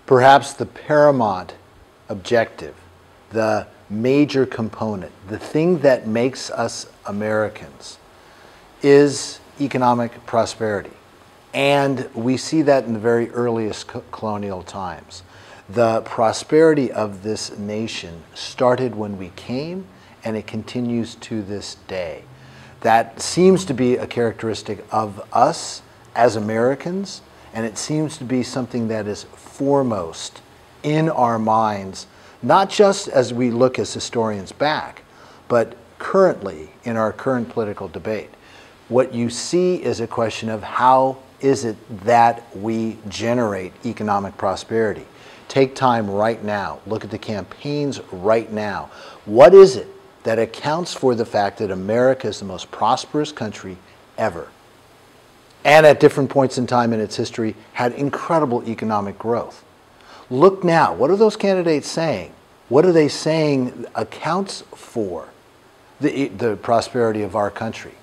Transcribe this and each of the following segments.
Perhaps the paramount objective, the major component, the thing that makes us Americans is economic prosperity. And we see that in the very earliest colonial times. The prosperity of this nation started when we came, and it continues to this day. That seems to be a characteristic of us as Americans, and it seems to be something that is foremost in our minds, not just as we look as historians back, but currently in our current political debate. What you see is a question of how is it that we generate economic prosperity? Take time right now. Look at the campaigns right now. What is it that accounts for the fact that America is the most prosperous country ever? And at different points in time in its history had incredible economic growth. Look now, what are those candidates saying? What are they saying accounts for the prosperity of our country?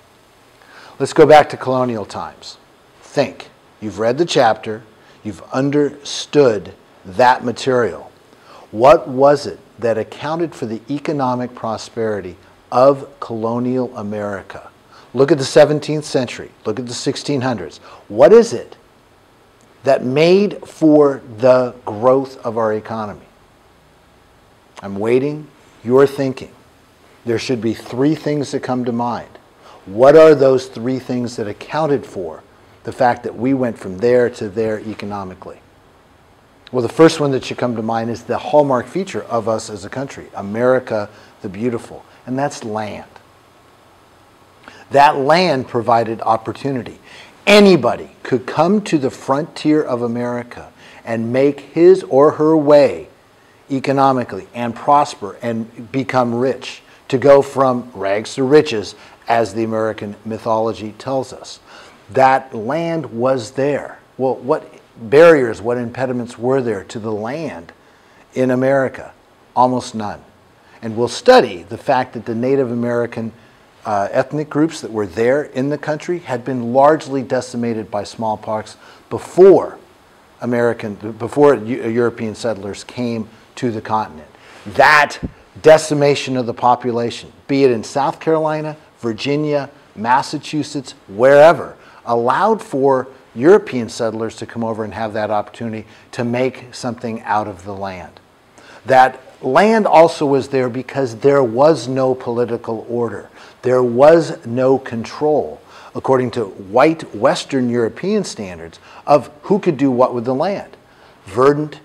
Let's go back to colonial times. Think. You've read the chapter. You've understood that material. What was it that accounted for the economic prosperity of colonial America? Look at the 17th century. Look at the 1600s. What is it that made for the growth of our economy? I'm waiting. You're thinking. There should be three things that come to mind. What are those three things that accounted for the fact that we went from there to there economically? Well, the first one that should come to mind is the hallmark feature of us as a country, America the Beautiful, and that's land. That land provided opportunity. Anybody could come to the frontier of America and make his or her way economically and prosper and become rich, to go from rags to riches, as the American mythology tells us. That land was there. Well, what barriers, what impediments were there to the land in America? Almost none. And we'll study the fact that the Native American ethnic groups that were there in the country had been largely decimated by smallpox before European settlers came to the continent. That decimation of the population, be it in South Carolina, Virginia, Massachusetts, wherever, allowed for European settlers to come over and have that opportunity to make something out of the land. That land also was there because there was no political order. There was no control, according to white Western European standards, of who could do what with the land. Verdant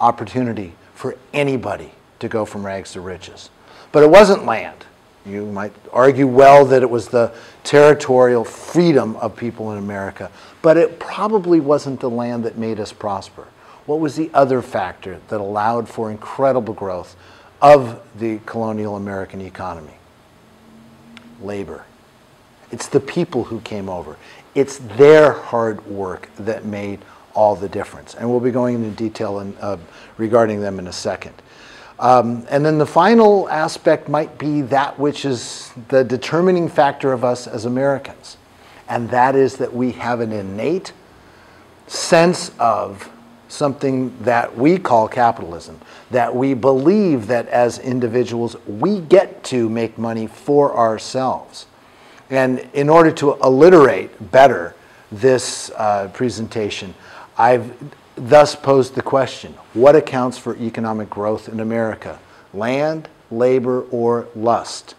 opportunity for anybody to go from rags to riches. But it wasn't land. You might argue well that it was the territorial freedom of people in America, but it probably wasn't the land that made us prosper. What was the other factor that allowed for incredible growth of the colonial American economy? Labor. It's the people who came over. It's their hard work that made all the difference. And we'll be going into detail regarding them in a second. And then the final aspect might be that which is the determining factor of us as Americans. And that is that we have an innate sense of something that we call capitalism, that we believe that as individuals we get to make money for ourselves. And in order to alliterate better this presentation, I've thus posed the question, what accounts for economic growth in America? Land, labor, or lust?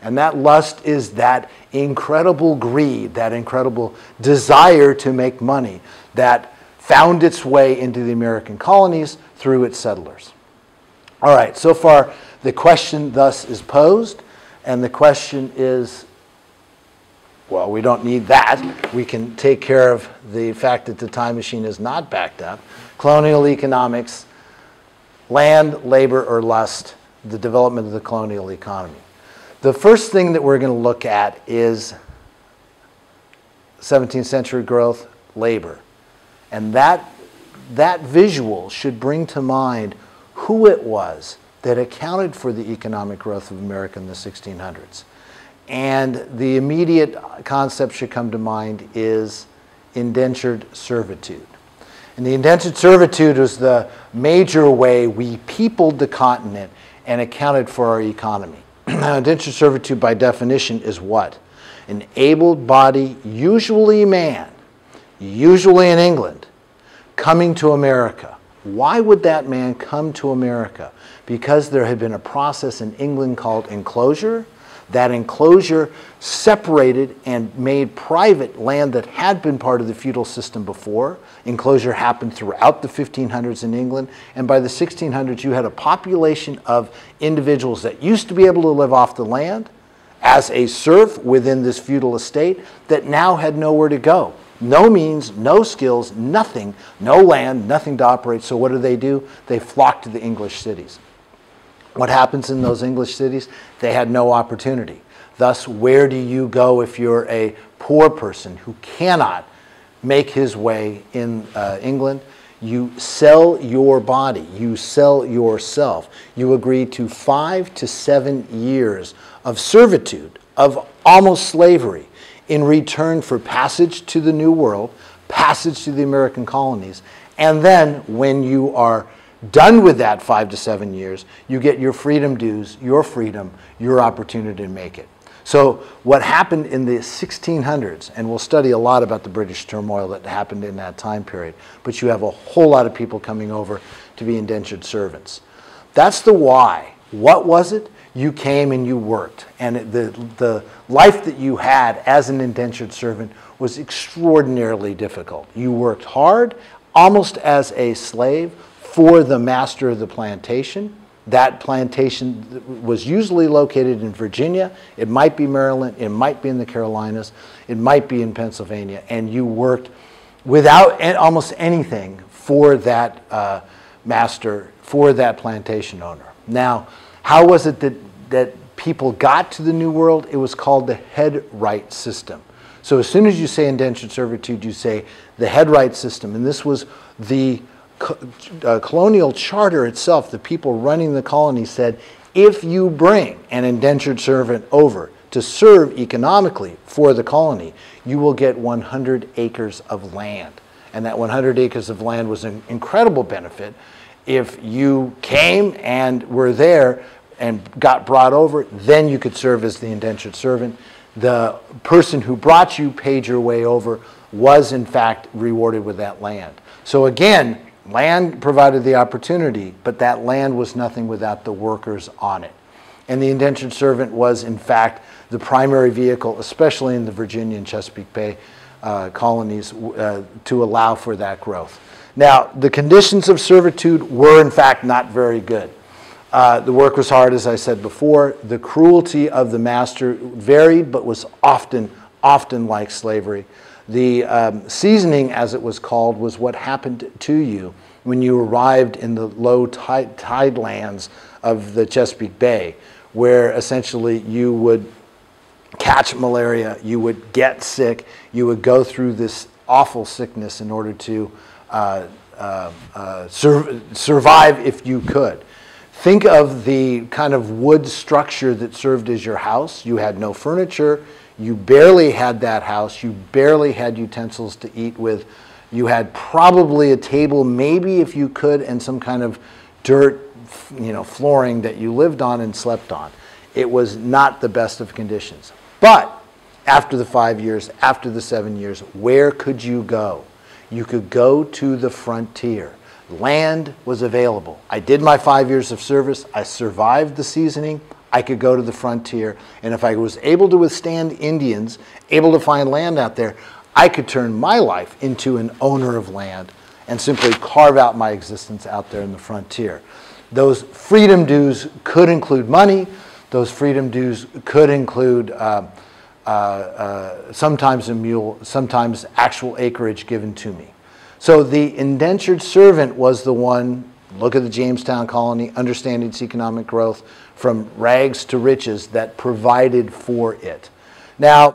And that lust is that incredible greed, that incredible desire to make money that found its way into the American colonies through its settlers. All right, so far the question thus is posed, and the question is, well, we don't need that. We can take care of the fact that the time machine is not backed up. Colonial economics, land, labor, or lust, the development of the colonial economy. The first thing that we're going to look at is 17th century growth, labor. And that visual should bring to mind who it was that accounted for the economic growth of America in the 1600s. And the immediate concept should come to mind is indentured servitude. And the indentured servitude was the major way we peopled the continent and accounted for our economy. Now, indentured servitude by definition is what? An able-bodied, usually man, usually in England, coming to America. Why would that man come to America? Because there had been a process in England called enclosure. That enclosure separated and made private land that had been part of the feudal system before. Enclosure happened throughout the 1500s in England, and by the 1600s you had a population of individuals that used to be able to live off the land as a serf within this feudal estate that now had nowhere to go. No means, no skills, nothing, no land, nothing to operate. So what do? They flock to the English cities. What happens in those English cities? They had no opportunity. Thus, where do you go if you're a poor person who cannot make his way in England? You sell your body. You sell yourself. You agree to 5 to 7 years of servitude, of almost slavery, in return for passage to the New World, passage to the American colonies, and then when you are done with that 5 to 7 years, you get your freedom dues, your freedom, your opportunity to make it. So what happened in the 1600s, and we'll study a lot about the British turmoil that happened in that time period, but you have a whole lot of people coming over to be indentured servants. That's the why. What was it? You came and you worked, and the life that you had as an indentured servant was extraordinarily difficult. You worked hard, almost as a slave, for the master of the plantation. That plantation was usually located in Virginia. It might be Maryland. It might be in the Carolinas. It might be in Pennsylvania. And you worked without almost anything for that master, for that plantation owner. Now, how was it that people got to the New World? It was called the head right system. So as soon as you say indentured servitude, you say the head right system. And this was the colonial charter itself. The people running the colony said, if you bring an indentured servant over to serve economically for the colony, you will get 100 acres of land. And that 100 acres of land was an incredible benefit. If you came and were there and got brought over, then you could serve as the indentured servant. The person who brought you, paid your way over, was in fact rewarded with that land. So again, land provided the opportunity, but that land was nothing without the workers on it. And the indentured servant was, in fact, the primary vehicle, especially in the Virginia and Chesapeake Bay colonies, to allow for that growth. Now, the conditions of servitude were, in fact, not very good. The work was hard, as I said before. The cruelty of the master varied, but was often like slavery. The seasoning, as it was called, was what happened to you when you arrived in the low tide lands of the Chesapeake Bay, where essentially you would catch malaria, you would get sick, you would go through this awful sickness in order to survive if you could. Think of the kind of wood structure that served as your house. You had no furniture. You barely had that house. You barely had utensils to eat with. You had probably a table, maybe if you could, and some kind of dirt, flooring that you lived on and slept on. It was not the best of conditions. But after the 5 years, after the 7 years, where could you go? You could go to the frontier. Land was available. I did my 5 years of service. I survived the seasoning. I could go to the frontier. And if I was able to withstand Indians, able to find land out there, I could turn my life into an owner of land and simply carve out my existence out there in the frontier. Those freedom dues could include money. Those freedom dues could include sometimes a mule, sometimes actual acreage given to me. So the indentured servant was the one, look at the Jamestown colony, understanding its economic growth from rags to riches, that provided for it. Now,